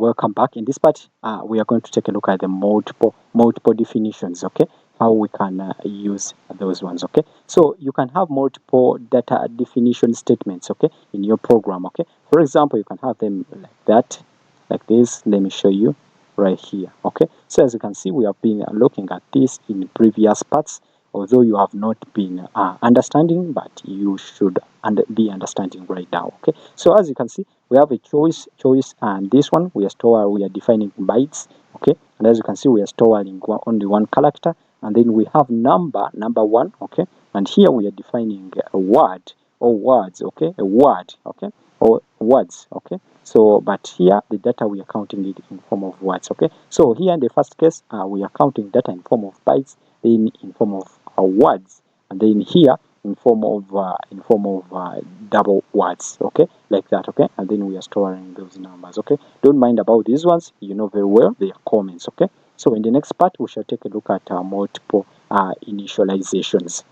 welcome back. In this part, we are going to take a look at the multiple definitions. Okay, how we can use those ones. Okay, so you can have multiple data definition statements. Okay, in your program. Okay, for example, you can have them like that, like this. Let me show you right here. Okay, so as you can see, we have been looking at this in previous parts, although you have not been understanding, but you should be understanding right now. Okay, so as you can see, we have a choice, and this one we are defining bytes. Okay, and as you can see, we are storing only one character, and then we have number one. Okay, and here we are defining a word or words. Okay, a word. Okay, or words. Okay, so but here the data we are counting it in form of words. Okay, so here in the first case, we are counting data in form of bytes, then in form of words, and then here in form of double words. Okay, like that. Okay, and then we are storing those numbers. Okay, don't mind about these ones, you know very well they are comments. Okay, so in the next part we shall take a look at multiple initializations.